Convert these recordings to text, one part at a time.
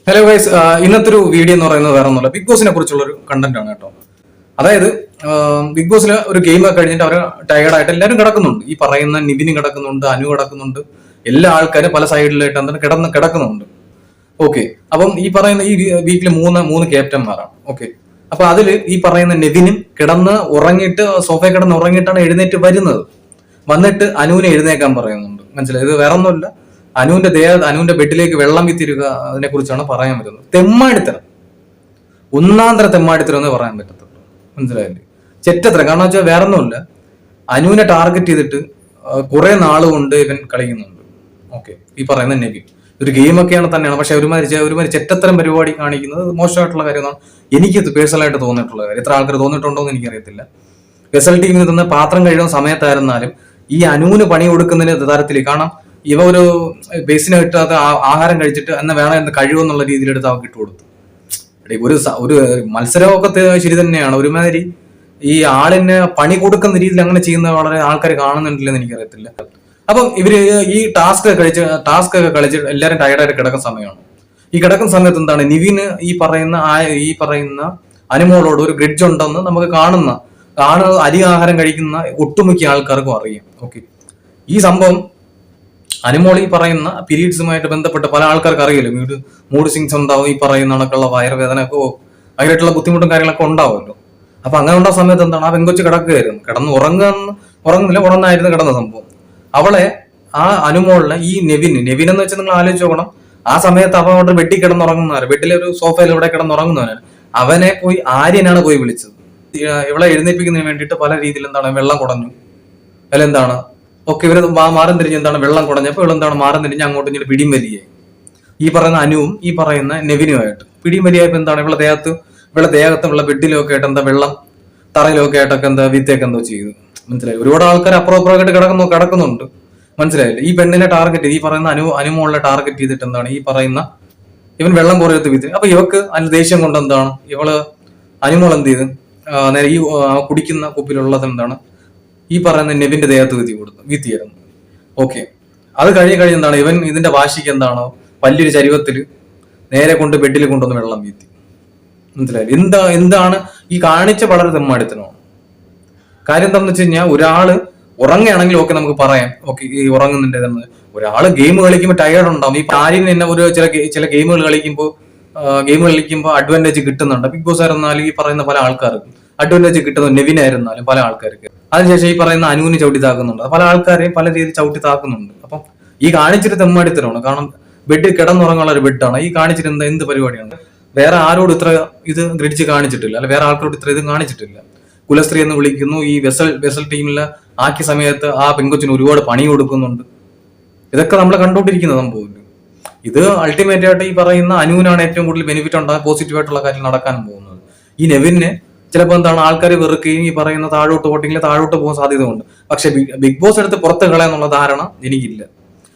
Hello guys, ഇന്നത്തെ ഒരു video എന്ന് പറയുന്നത് വേറെ ഒന്നുമല്ല, ബിഗ് ബോസിനെ കുറിച്ചുള്ള ഒരു കണ്ടന്റ് ആണ് കേട്ടോ. അതായത് ബിഗ് ബോസിൽ ഒരു ഗെയിം ഒക്കെ കഴിഞ്ഞിട്ട് അവർ ടയർഡായിട്ട് എല്ലാവരും കിടക്കുന്നുണ്ട്. ഈ പറയുന്ന നിവിന് കിടക്കുന്നുണ്ട്, അനു കിടക്കുന്നുണ്ട്, എല്ലാ ആൾക്കാരും പല സൈഡിലായിട്ട് എന്താണ് കിടക്കുന്നുണ്ട്. ഓക്കെ, അപ്പം ഈ പറയുന്ന ഈ വീക്കിൽ മൂന്ന് ക്യാപ്റ്റന്മാരാണ്. ഓക്കെ, അപ്പൊ അതിൽ ഈ പറയുന്ന നെവിനും കിടന്ന് ഉറങ്ങിയിട്ട് സോഫയിൽ കിടന്ന് ഉറങ്ങിയിട്ടാണ് എഴുന്നേറ്റ് വരുന്നത്. വന്നിട്ട് അനുവിനെ എഴുന്നേക്കാൻ പറയുന്നുണ്ട്. മനസ്സിലായി? ഇത് വേറെ ഒന്നുമില്ല, അനുവിന്റെ ബെഡിലേക്ക് വെള്ളം വിത്തിരുക, അതിനെ കുറിച്ചാണ് പറയാൻ വരുന്നത്. തെമ്മാടിത്തരം, ഒന്നാന്തര തെമ്മാടിത്തരം എന്ന് പറയാൻ പറ്റത്തുള്ളൂ. മനസ്സിലായില്ലേ? ചെറ്റത്തരം. കാരണം വെച്ചാൽ വേറെ ഒന്നുമില്ല, അനുവിനെ ടാർഗറ്റ് ചെയ്തിട്ട് കുറെ നാളുകൊണ്ട് ഇവൻ കളിക്കുന്നുണ്ട്. ഓക്കെ, ഈ പറയുന്ന നെവിൻ ഒരു ഗെയിമൊക്കെയാണ് തന്നെയാണ്, പക്ഷെ ഒരുമാതിരി ചെറ്റത്തരം പരിപാടി കാണിക്കുന്നത് മോശമായിട്ടുള്ള കാര്യമാണ്. എനിക്കത് പേഴ്സണലായിട്ട് തോന്നിയിട്ടുള്ള കാര്യം. എത്ര ആൾക്കാർ തോന്നിയിട്ടുണ്ടോ എന്ന് എനിക്കറിയത്തില്ല. ഗസൽ ടീമിൽ നിന്ന് പാത്രം കഴിയുന്ന സമയത്തായിരുന്നാലും ഈ അനുവിന് പണി കൊടുക്കുന്നതിന് തരത്തിൽ, കാരണം ഇവ ഒരു ബേസിനെ കിട്ടാത്ത ആഹാരം കഴിച്ചിട്ട് എന്ന് വേണം എന്ന് കഴിവെന്നുള്ള രീതിയിൽ എടുത്ത് അവർക്ക് ഇട്ട് കൊടുത്തു. ഒരു മത്സരമൊക്കെ ശരി തന്നെയാണ്, ഒരുമാതിരി ഈ ആളിന് പണി കൊടുക്കുന്ന രീതിയിൽ അങ്ങനെ ചെയ്യുന്ന വളരെ ആൾക്കാർ കാണുന്നുണ്ടില്ലെന്ന് എനിക്കറിയത്തില്ല. അപ്പം ഇവര് ഈ ടാസ്ക് ഒക്കെ കളിച്ച് എല്ലാവരും ടയർഡായിട്ട് കിടക്കുന്ന സമയമാണ്. ഈ കിടക്കുന്ന സമയത്ത് എന്താണ്, നിവിന് ഈ പറയുന്ന അനുമോളോട് ഒരു ഗ്രിഡ്ജ് ഉണ്ടെന്ന് നമുക്ക് അരി ആഹാരം കഴിക്കുന്ന ഒട്ടുമിക്ക ആൾക്കാർക്കും അറിയാം. ഓക്കെ, ഈ സംഭവം അനുമോൾ ഈ പറയുന്ന പീരീഡ്സുമായിട്ട് ബന്ധപ്പെട്ട് പല ആൾക്കാർക്ക് അറിയില്ല, മൂഡ് സ്വിങ്സ് ഉണ്ടാവും, ഈ പറയുന്ന കണക്കുള്ള വയറുവേദന ഒക്കെ അതിനായിട്ടുള്ള ബുദ്ധിമുട്ടും കാര്യങ്ങളൊക്കെ ഉണ്ടാവുമല്ലോ. അപ്പൊ അങ്ങനെ ഉണ്ടാകുന്ന സമയത്ത് എന്താണ്, ആ പെങ്കൊച്ച് കിടന്ന് ഉറങ്ങുന്നില്ല, കിടന്ന സംഭവം. അവളെ ആ അനുമോളിനെ ഈ നെവിൻ എന്ന് വെച്ചാൽ നിങ്ങൾ ആലോചിച്ച് നോക്കണം, ആ സമയത്ത് അവൻ അവിടെ ബെഡിൽ കിടന്നുറങ്ങുന്നവരെ, ബെഡിലെ ഒരു സോഫയിൽ ഇവിടെ കിടന്നുറങ്ങുന്നവനാണ്. അവനെ പോയി ആര്യനാണ് പോയി വിളിച്ചത്. ഇവളെ എഴുന്നേൽപ്പിക്കുന്നതിന് വേണ്ടിയിട്ട് പല രീതിയിൽ എന്താണ് വെള്ളം കുടഞ്ഞു, എന്താണ് ഒക്കെ ഇവര് മാറും തിരിഞ്ഞ് എന്താണ് വെള്ളം കുടഞ്ഞപ്പോൾ ഇവളെന്താണ് മാറും തിരിഞ്ഞ് അങ്ങോട്ടും ഇങ്ങോട്ട് പിടിയും വലിയായി. ഈ പറയുന്ന അനുവും ഈ പറയുന്ന നെവിനുമായിട്ട് പിടിയും വലിയായപ്പോൾ എന്താണ് ഇവളെ ദേഹത്തും ഉള്ള ബെഡിലൊക്കെ ആയിട്ട് എന്താ വെള്ളം തറയിലൊക്കെ ആയിട്ടൊക്കെ എന്താ വിത്തേക്ക് എന്തോ ചെയ്തു. മനസ്സിലായി? ഒരുപാട് ആൾക്കാർ അപ്പുറമായിട്ട് കിടക്കുന്നുണ്ട്. മനസ്സിലായില്ലേ? ഈ പെണ്ണിനെ ടാർഗറ്റ് ചെയ്ത് ഈ പറയുന്ന അനുമോളിനെ ടാർഗറ്റ് ചെയ്തിട്ട് എന്താണ് ഈ പറയുന്ന ഇവൻ വെള്ളം കുറയത്ത് വിത്ത്. അപ്പൊ ഇവക്ക് അതിന് ദേഷ്യം കൊണ്ട് എന്താണ് അനുമോൾ എന്ത് ചെയ്ത് നേരെ ഈ കുടിക്കുന്ന കുപ്പിലുള്ളത് എന്താണ് ഈ പറയുന്ന നെവിന്റെ ദേഹത്ത് വീത്തിയായിരുന്നു. ഓക്കെ, അത് കഴിഞ്ഞ് എന്താണ് ഇവൻ ഇതിന്റെ വാശിക്ക് എന്താണോ വലിയൊരു ചരുവത്തിൽ നേരെ കൊണ്ട് ബെഡിൽ കൊണ്ടുവന്ന് വെള്ളം വീത്തി. മനസ്സിലായില്ലേ? എന്താണ് ഈ കാണിച്ച വളരെ തെമ്മാടിത്തനമാണ്. കാര്യം എന്താണെന്ന് വെച്ച് കഴിഞ്ഞാൽ, ഒരാള് ഉറങ്ങുകയാണെങ്കിൽ ഓക്കെ നമുക്ക് പറയാം, ഓക്കെ ഈ ഉറങ്ങുന്നുണ്ടെന്ന്. ഒരാള് ഗെയിം കളിക്കുമ്പോൾ ടയർഡ് ഉണ്ടാവും. ഈ ആര്യന് തന്നെ ഒരു ചില ഗെയിമുകൾ കളിക്കുമ്പോൾ അഡ്വാൻറ്റേജ് കിട്ടുന്നുണ്ട്. ബിഗ് ബോസ് ആയിരുന്നാലും ഈ പറയുന്ന പല ആൾക്കാർക്കും അഡ്വാൻറ്റേജ് കിട്ടുന്നു, നെവിനായിരുന്നാലും പല ആൾക്കാർക്ക്. അതിനുശേഷം ഈ പറയുന്ന അനുവിന് ചവിട്ടി താക്കുന്നുണ്ട്, പല ആൾക്കാരെയും പല രീതിയിൽ ചവിട്ടി താക്കുന്നുണ്ട്. അപ്പം ഈ കാണിച്ചിട്ട് തെമ്മാടിത്തരമാണ്. കാരണം ബെഡിൽ കിടന്നുറങ്ങാനുള്ള ഒരു ബെഡാണ് ഈ കാണിച്ചിട്ട് എന്ത് പരിപാടിയാണ്. വേറെ ആരോടും ഇത്ര ഇത് ഗ്രിഡ്ജ് കാണിച്ചിട്ടില്ല, അല്ല വേറെ ആൾക്കാരോട് ഇത്ര ഇത് കാണിച്ചിട്ടില്ല. കുലസ്ത്രീ എന്ന് വിളിക്കുന്നു, ഈ വെസൽ ടീമിലെ ആക്കിയ സമയത്ത് ആ പെങ്കൊച്ചിന് ഒരുപാട് പണി കൊടുക്കുന്നുണ്ട്. ഇതൊക്കെ നമ്മൾ കണ്ടുകൊണ്ടിരിക്കുന്ന സംഭവം. ഇത് അൾട്ടിമേറ്റ് ആയിട്ട് ഈ പറയുന്ന അനുവിനാണ് ഏറ്റവും കൂടുതൽ ബെനിഫിറ്റ് ഉണ്ടാകുക, പോസിറ്റീവ് ആയിട്ടുള്ള കാര്യം നടക്കാനും പോകുന്നത്. ഈ നെവിനെ ചിലപ്പോൾ എന്താണ് ആൾക്കാർ വെറുക്കുകയും ഈ പറയുന്ന വോട്ടിങ്ങിൽ താഴോട്ട് പോകാൻ സാധ്യതയുണ്ട്. പക്ഷെ ബിഗ് ബോസ് എടുത്ത് പുറത്ത് കളയാന്നുള്ള ധാരണ എനിക്കില്ല.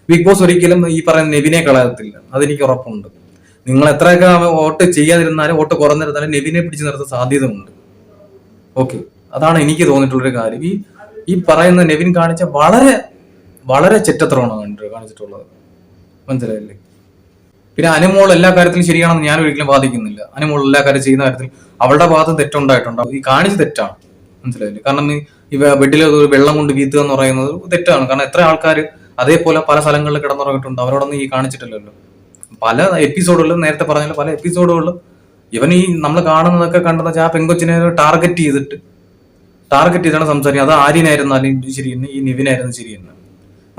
ബിഗ് ബോസ് ഒരിക്കലും ഈ പറയുന്ന നെവിനെ കളയത്തില്ല, അതെനിക്ക് ഉറപ്പുണ്ട്. നിങ്ങൾ എത്രയൊക്കെ വോട്ട് ചെയ്യാതിരുന്നാലും വോട്ട് കുറഞ്ഞിരുന്നാലും നെവിനെ പിടിച്ചു നിർത്താൻ സാധ്യതയുണ്ട്. ഓക്കെ, അതാണ് എനിക്ക് തോന്നിയിട്ടുള്ളൊരു കാര്യം. ഈ പറയുന്ന നെവിൻ കാണിച്ച വളരെ വളരെ ചെറ്റത്തരമാണ് കാണിച്ചിട്ടുള്ളത്. മനസ്സിലായില്ലേ? പിന്നെ അനുമോൾ എല്ലാ കാര്യത്തിലും ശരിയാണെന്ന് ഞാൻ ഒരിക്കലും വാദിക്കുന്നില്ല. അനുമോൾ എല്ലാ കാര്യം ചെയ്യുന്ന കാര്യത്തിൽ അവളുടെ ഭാഗത്ത് തെറ്റുണ്ടായിട്ടുണ്ടാവും. ഈ കാണിച്ച തെറ്റാണ്. മനസ്സിലായില്ലേ? കാരണം ഈ ബെഡിൽ ഒരു വെള്ളം കൊണ്ട് വീത്തുക എന്ന് പറയുന്നത് തെറ്റാണ്. കാരണം എത്ര ആൾക്കാർ അതേപോലെ പല സ്ഥലങ്ങളിൽ കിടന്നുറങ്ങിയിട്ടുണ്ട്, അവരോടൊന്നും ഈ കാണിച്ചിട്ടില്ലല്ലോ. പല എപ്പിസോഡുകളിലും നേരത്തെ പറഞ്ഞ പല എപ്പിസോഡുകളിലും ഇവൻ ഈ നമ്മൾ കാണുന്നതൊക്കെ കണ്ടെന്ന് വെച്ചാൽ ആ പെങ്കൊച്ചിനെ ടാർഗറ്റ് ചെയ്താണ് സംസാരിക്കുന്നത്. അത് ആര്യനായിരുന്നാലും ശരി തന്നെ, ഈ നിവിനായിരുന്നു ശരി തന്നെ.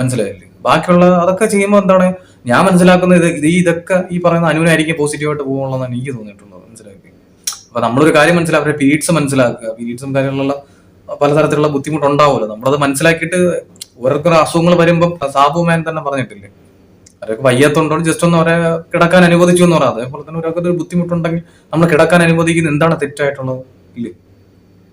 മനസ്സിലായില്ലേ? ബാക്കിയുള്ള അതൊക്കെ ചെയ്യുമ്പോൾ എന്താണ് ഞാൻ മനസ്സിലാക്കുന്നത്, ഇതൊക്കെ ഈ പറയുന്ന അനുവിനായിരിക്കും പോസിറ്റീവായിട്ട് പോകുള്ളതെന്നാണ് എനിക്ക് തോന്നിയിട്ടുള്ളത്. മനസ്സിലാക്കി? അപ്പൊ നമ്മളൊരു കാര്യം അവരുടെ പീരീഡ്സ് മനസ്സിലാക്കുക. പീരീഡ്സും കാര്യങ്ങളുള്ള പലതരത്തിലുള്ള ബുദ്ധിമുട്ടുണ്ടാവുമല്ലോ. നമ്മളത് മനസ്സിലാക്കിയിട്ട് ഓരോരുത്തർ അസുഖങ്ങൾ വരുമ്പോൾ സാബുമാൻ തന്നെ പറഞ്ഞിട്ടില്ലേ, അവരൊക്കെ വയ്യാത്തോണ്ടോ ജസ്റ്റ് ഒന്ന് അവരെ കിടക്കാൻ അനുവദിച്ചു എന്ന് പറയാം. അതേപോലെ തന്നെ ഒരാൾക്ക് ബുദ്ധിമുട്ടുണ്ടെങ്കിൽ നമ്മൾ കിടക്കാൻ അനുവദിക്കുന്നത് എന്താണ് തെറ്റായിട്ടുള്ളത്? ഇല്ലേ?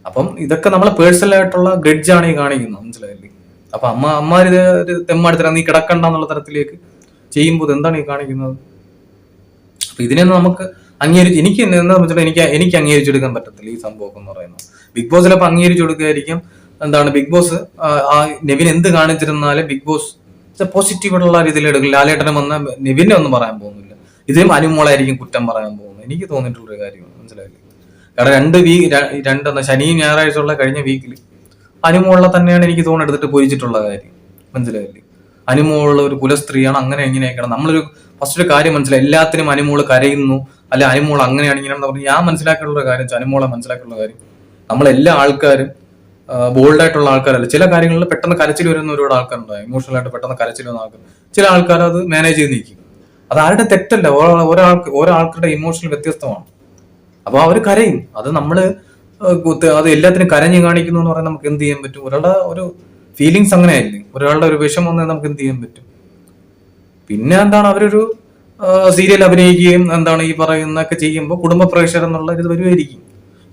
അപ്പം ഇതൊക്കെ നമ്മളെ പേഴ്സണൽ ആയിട്ടുള്ള ഗ്രഡ്ജാണ് ഈ കാണിക്കുന്നത്. മനസ്സിലായില്ലേ? അപ്പൊ അമ്മമാരിത് ഒരു തെമ്മാടിത്തരം, നീ കിടക്കണ്ട എന്നുള്ള തരത്തിലേക്ക് ചെയ്യുമ്പോൾ എന്താണ് ഈ കാണിക്കുന്നത്? അപ്പൊ ഇതിനൊന്നും നമുക്ക് എനിക്ക് എന്താ വെച്ചിട്ടുണ്ടെങ്കിൽ എനിക്ക് അംഗീകരിച്ചെടുക്കാൻ പറ്റത്തില്ല ഈ സംഭവം എന്ന് പറയുന്നത്. ബിഗ് ബോസിലപ്പോൾ അംഗീകരിച്ചു കൊടുക്കുകയായിരിക്കും. എന്താണ് ബിഗ് ബോസ് ആ നെവിൻ എന്ത് കാണിച്ചിരുന്നാലും ബിഗ് ബോസ് പോസിറ്റീവ് ആയിട്ടുള്ള രീതിയിൽ എടുക്കും. ലാലേട്ടനെ വന്ന നെവിനെ ഒന്നും പറയാൻ പോകുന്നില്ല. ഇതേം അനുമോളായിരിക്കും കുറ്റം പറയാൻ പോകുന്നത്. എനിക്ക് തോന്നിയിട്ടുള്ളൊരു കാര്യമാണ്, മനസ്സിലായില്ലേ? കാരണം രണ്ടെന്ന ശനിയും ഞായറാഴ്ച ഉള്ള കഴിഞ്ഞ വീക്കിൽ അനുമോളെ തന്നെയാണ് എനിക്ക് തോന്നുന്നു എടുത്തിട്ട് പൊരിച്ചിട്ടുള്ള കാര്യം, മനസ്സിലായില്ലേ? അനുമോളുള്ള ഒരു കുലസ്ത്രീയാണ്, അങ്ങനെ എങ്ങനെയൊക്കെയാണ് നമ്മളൊരു ഫസ്റ്റ് ഒരു കാര്യം മനസ്സിലായി. എല്ലാത്തിനും അനുമോള് കരയുന്നു, അല്ലെ അനുമോൾ അങ്ങനെയാണ് ഇങ്ങനെയാണെന്ന് പറഞ്ഞ് ഞാൻ മനസ്സിലാക്കിയുള്ള കാര്യം, അനുമോളെ മനസ്സിലാക്കിയുള്ള കാര്യം, നമ്മളെല്ലാ ആൾക്കാരും ബോൾഡ് ആയിട്ടുള്ള ആൾക്കാരല്ല. ചില കാര്യങ്ങളിൽ പെട്ടെന്ന് കരച്ചിൽ വരുന്ന ഒരുപാട് ആൾക്കാരുണ്ടാവും, ഇമോഷണൽ ആയിട്ട് പെട്ടെന്ന് കരച്ചിൽ വന്ന ആൾക്കാർ. ചില ആൾക്കാർ അത് മാനേജ് ചെയ്ത് നിൽക്കും. അത് ആരുടെ തെറ്റല്ല, ഓരോ ആൾക്കാരുടെ ഇമോഷണൽ വ്യത്യസ്തമാണ്. അപ്പൊ അവർ കരയും. അത് നമ്മള് അത് എല്ലാത്തിനും കരഞ്ഞു കാണിക്കുന്നു എന്ന് പറയാൻ നമുക്ക് എന്ത് ചെയ്യാൻ പറ്റും? ഒരാളുടെ ഒരു ഫീലിങ്സ് അങ്ങനെയായിരിക്കും. ഒരാളുടെ ഒരു വിഷമം വന്നാൽ നമുക്ക് എന്ത് ചെയ്യാൻ പറ്റും? പിന്നെ എന്താണ്, അവരൊരു സീരിയൽ അഭിനയിക്കുകയും എന്താണ് ഈ പറയുന്നൊക്കെ ചെയ്യുമ്പോൾ കുടുംബ പ്രേക്ഷകർ എന്നുള്ള ഇത് വരുമായിരിക്കും.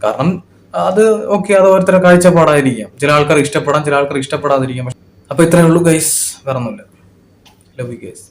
കാരണം അത് ഓക്കെ, അത് ഓരോരുത്തരുടെ കാഴ്ചപ്പാടായിരിക്കാം. ചില ആൾക്കാർ ഇഷ്ടപ്പെടാം, ചില ആൾക്കാർ ഇഷ്ടപ്പെടാതിരിക്കാം. അപ്പൊ ഇത്രയേ ഉള്ളൂ ഗൈസ്, വേറെ ഒന്നുമില്ല. Love you guys.